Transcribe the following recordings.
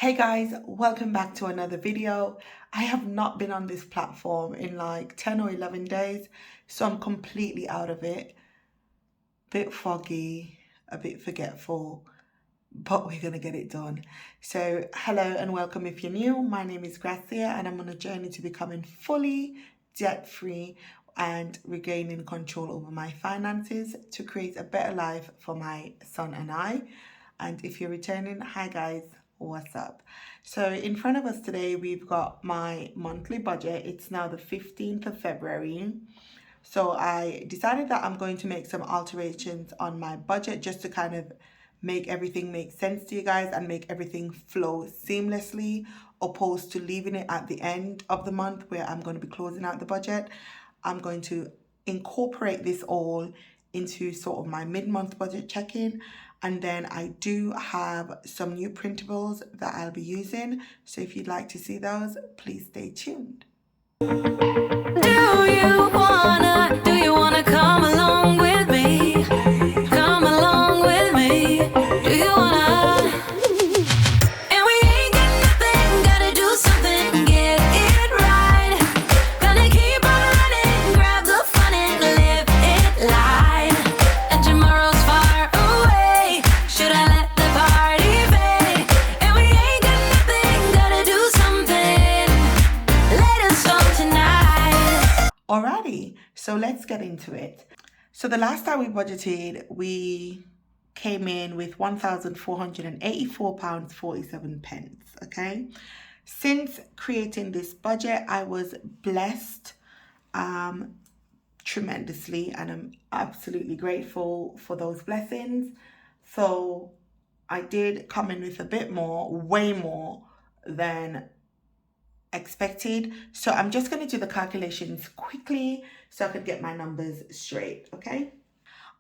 Hey guys, welcome back to another video. I have not been on this platform in like 10 or 11 days, so I'm completely out of it. Bit foggy, a bit forgetful, but we're gonna get it done. So hello and welcome if you're new. My name is Gracia and I'm on a journey to becoming fully debt-free and regaining control over my finances to create a better life for my son and I. And if you're returning, hi guys, what's up? So in front of us today, we've got my monthly budget. It's now the 15th of February. So I decided that I'm going to make some alterations on my budget just to kind of make everything make sense to you guys and make everything flow seamlessly, opposed to leaving it at the end of the month where I'm going to be closing out the budget. I'm going to incorporate this all into sort of my mid-month budget check-in. And then I do have some new printables that I'll be using. So if you'd like to see those, please stay tuned. Do you wanna come along with me? Come along with me. Do you wanna? And we ain't got nothing, gotta do something, get it right. Gonna keep on running, grab the fun and live it light. And tomorrow's far away, should I let the party fade? And we ain't got nothing, gotta do something, let us go tonight. Alrighty, so let's get into it. So the last time we budgeted, we came in with £1,484.47, okay? Since creating this budget, I was blessed tremendously, and I'm absolutely grateful for those blessings. So I did come in with a bit more, way more than expected. So I'm just going to do the calculations quickly so I could get my numbers straight, okay?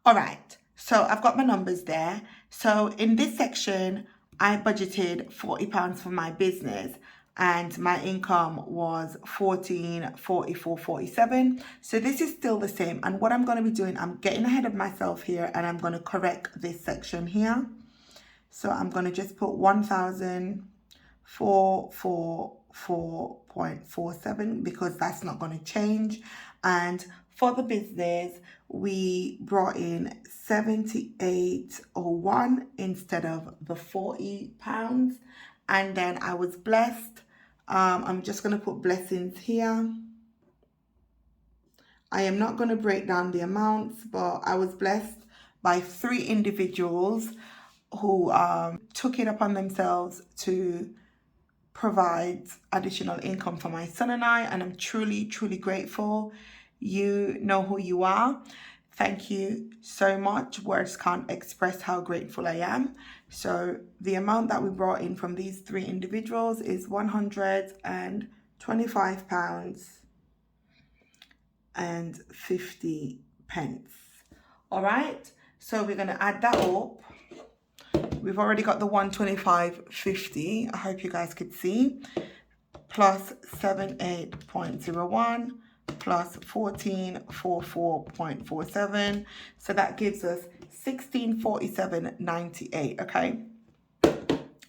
All right, so I've got my numbers there. So in this section, I budgeted £40 for my business and my income was £14.44.47. So this is still the same. And what I'm going to be doing, I'm getting ahead of myself here and I'm going to correct this section here. So I'm going to just put 1,444.47 because that's not going to change. And for the business, we brought in 78.01 instead of the £40. And then I was blessed. I'm just going to put blessings here. I am not going to break down the amounts, but I was blessed by 3 individuals who took it upon themselves to provide additional income for my son and I, and I'm truly, truly grateful. You know who you are. Thank you so much. Words can't express how grateful I am. So the amount that we brought in from these 3 individuals is £125.50. All right, so we're going to add that up. We've already got the 125.50. I hope you guys could see. Plus 78.01 plus 1444.47. So that gives us 1647.98. Okay.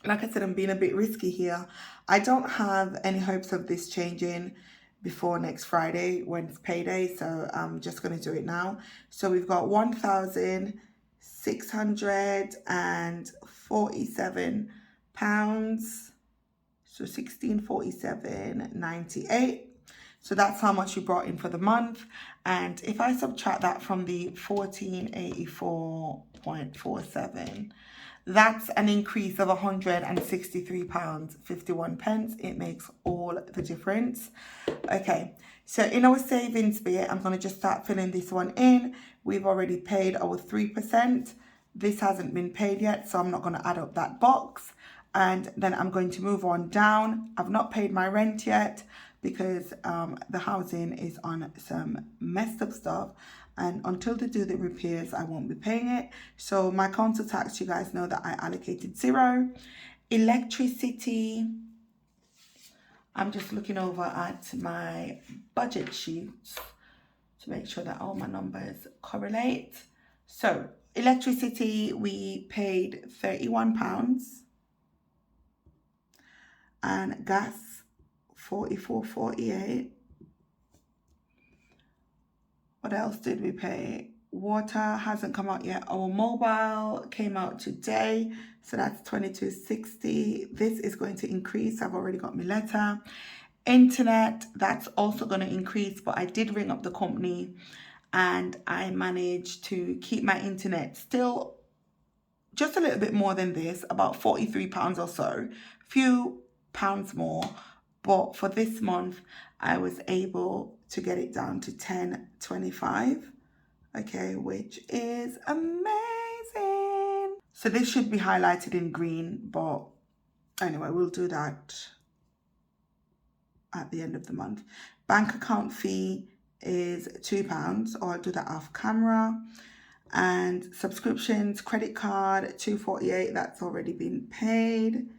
Like I said, I'm being a bit risky here. I don't have any hopes of this changing before next Friday when it's payday. So I'm just going to do it now. So we've got £1,647. So 1647.98. So that's how much you brought in for the month. And if I subtract that from the 1484.47, that's an increase of £163.51. It makes all the difference. Okay, so in our savings bit, I'm going to just start filling this one in. We've already paid our 3%. This hasn't been paid yet, so I'm not going to add up that box. And then I'm going to move on down. I've not paid my rent yet because the housing is on some messed up stuff. And until they do the repairs, I won't be paying it. So my council tax, you guys know that I allocated 0. Electricity, I'm just looking over at my budget sheets to make sure that all my numbers correlate. So electricity, we paid £31. and gas 44.48. What else did we pay? Water hasn't come out yet. Our mobile came out today, so that's 22.60. This is going to increase. I've already got my letter. Internet, that's also going to increase, but I did ring up the company and I managed to keep my internet still just a little bit more than this, about £43 or so, few pounds more. But for this month, I was able to get it down to £10.25, okay, which is amazing. So this should be highlighted in green, but anyway, we'll do that at the end of the month. Bank account fee is £2, or I'll do that off camera. And subscriptions, credit card, £2.48, that's already been paid.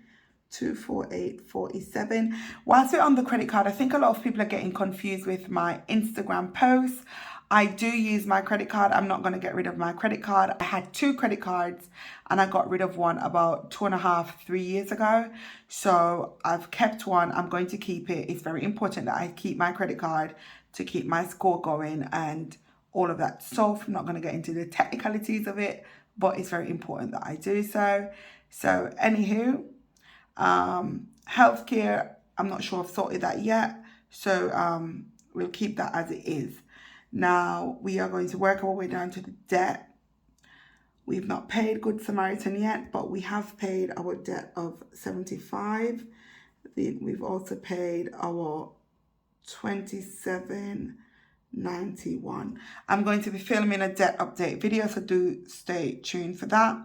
£248.47. Whilst we're on the credit card, I think a lot of people are getting confused with my Instagram posts. I do use my credit card. I'm not going to get rid of my credit card. I had 2 credit cards and I got rid of one about 2.5, 3 years ago. So I've kept one. I'm going to keep it. It's very important that I keep my credit card to keep my score going and all of that stuff. I'm not going to get into the technicalities of it, but it's very important that I do so. So anywho, healthcare, I'm not sure I've sorted that yet. So we'll keep that as it is. Now we are going to work our way down to the debt. We've not paid Good Samaritan yet, but we have paid our debt of 75. We've also paid our 27.91. I'm going to be filming a debt update video, so do stay tuned for that.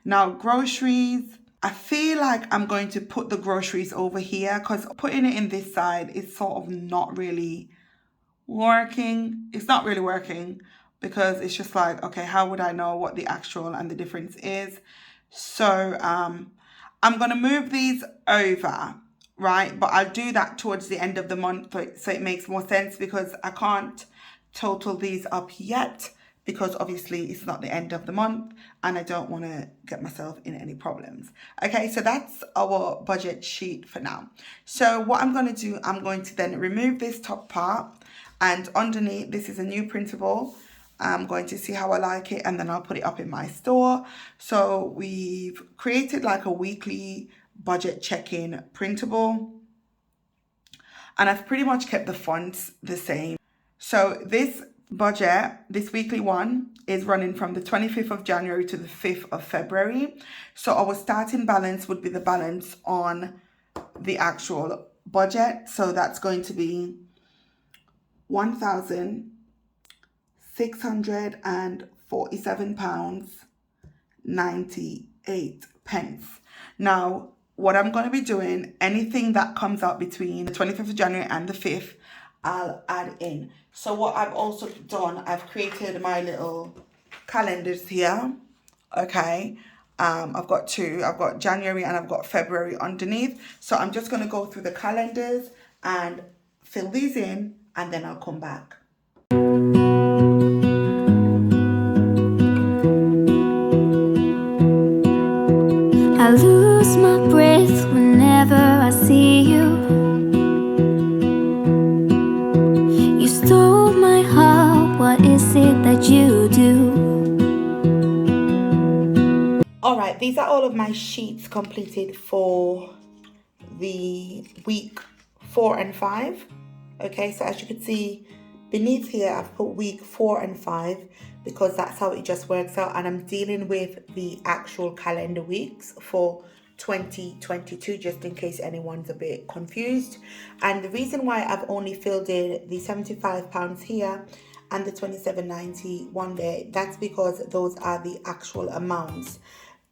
Now groceries, I feel like I'm going to put the groceries over here because putting it in this side is sort of not really working. It's not really working because it's just like, okay, how would I know what the actual and the difference is? So I'm going to move these over, right? But I'll do that towards the end of the month so it makes more sense, because I can't total these up yet because obviously it's not the end of the month and I don't want to get myself in any problems. Okay, so that's our budget sheet for now. So what I'm going to do, I'm going to then remove this top part, and underneath, this is a new printable. I'm going to see how I like it and then I'll put it up in my store. So we've created like a weekly budget check-in printable, and I've pretty much kept the fonts the same. So this budget, this weekly one, is running from the 25th of January to the 5th of February. So our starting balance would be the balance on the actual budget. So that's going to be £1,647.98. Now, what I'm going to be doing, anything that comes out between the 25th of January and the 5th, I'll add in. So what I've also done, I've created my little calendars here. Okay. I've got 2. I've got January and I've got February underneath. So I'm just going to go through the calendars and fill these in, and then I'll come back. I lose my breath whenever I see you. You stole my heart, what is it that you do? Alright, these are all of my sheets completed for the week 4 and 5. Okay, so as you can see beneath here, I've put week 4 and 5 because that's how it just works out, and I'm dealing with the actual calendar weeks for 2022, just in case anyone's a bit confused. And the reason why I've only filled in the £75 here and the £27.91 there, that's because those are the actual amounts.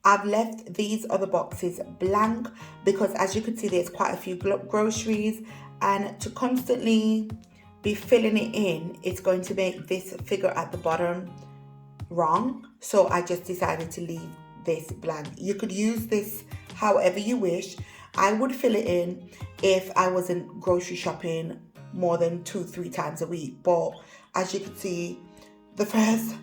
I've left these other boxes blank because, as you can see, there's quite a few groceries, and to constantly be filling it in, it's going to make this figure at the bottom wrong. So I just decided to leave this blank. You could use this however you wish. I would fill it in if I wasn't grocery shopping more than 2-3 times a week. But as you can see, the first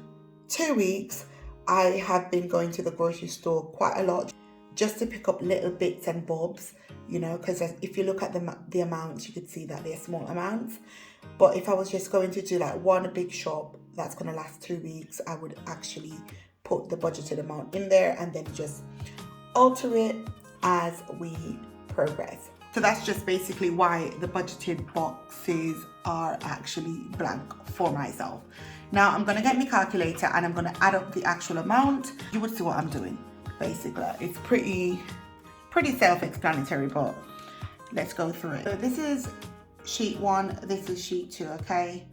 2 weeks, I have been going to the grocery store quite a lot. just to pick up little bits and bobs, you know, because if you look at the amounts, you could see that they're small amounts. But if I was just going to do like one big shop that's going to last 2 weeks, I would actually put the budgeted amount in there and then just alter it as we progress. So that's just basically why the budgeted boxes are actually blank for myself. Now I'm going to get my calculator and I'm going to add up the actual amount. You would see what I'm doing. Basically, it's pretty self-explanatory, but let's go through it. So this is sheet 1, this is sheet 2, okay?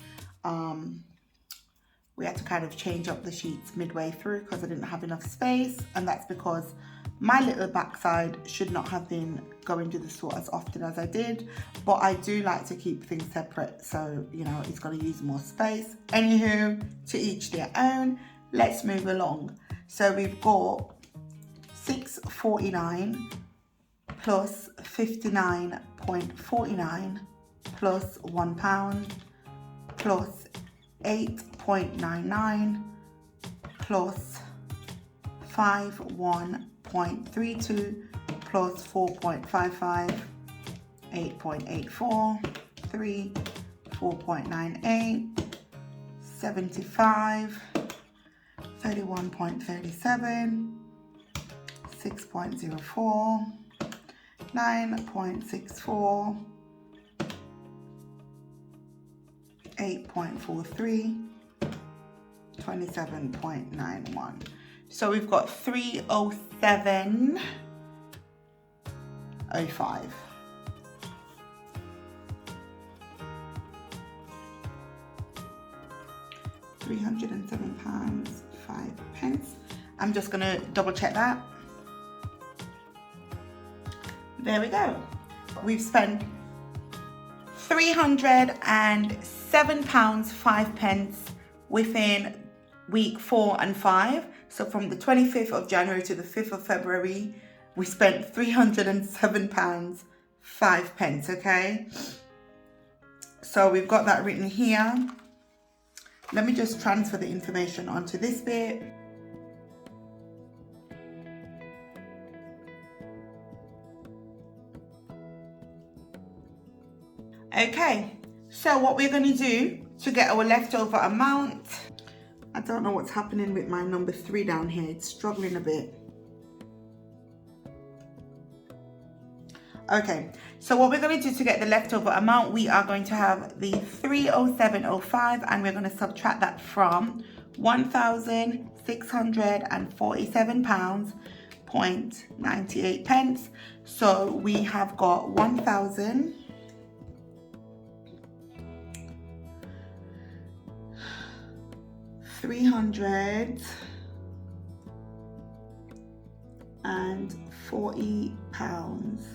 We had to kind of change up the sheets midway through because I didn't have enough space, and that's because my little backside should not have been going to the store as often as I did, but I do like to keep things separate, so you know it's going to use more space. Anywho, to each their own. Let's move along. So we've got $6.49 plus 59.49 plus £1 plus 8.99 plus 51.32 plus 4.55, 8.84, 3, 4.98, 75, 31.37, 6.04, 9.64, 8.43, 27.91. So we've got 307.05. 307 pounds 5 pence. I'm just gonna double check that. There we go. We've spent £307 5 pence within week 4 and 5. So from the 25th of January to the 5th of February, we spent £307 5 pence, okay? So we've got that written here. Let me just transfer the information onto this bit. Okay, so what we're going to do to get our leftover amount, I don't know what's happening with my number 3 down here, it's struggling a bit. Okay, so what we're going to do to get the leftover amount, we are going to have the 307.05 and we're going to subtract that from £1,647.98 pence. So we have got 1,340 pounds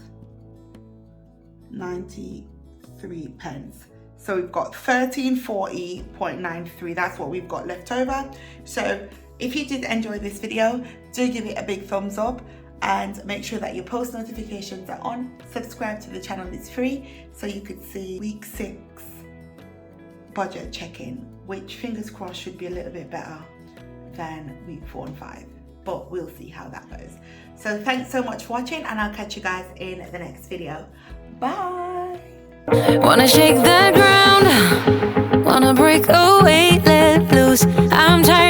93 pence. So we've got 1340.93. That's what we've got left over. So if you did enjoy this video, do give it a big thumbs up and make sure that your post notifications are on. Subscribe to the channel, it's free, so you could see week 6 budget check-in, which fingers crossed should be a little bit better than week 4 and 5, but we'll see how that goes. So thanks so much for watching and I'll catch you guys in the next video. Bye. Wanna shake the ground, wanna break away, let loose. I'm tired.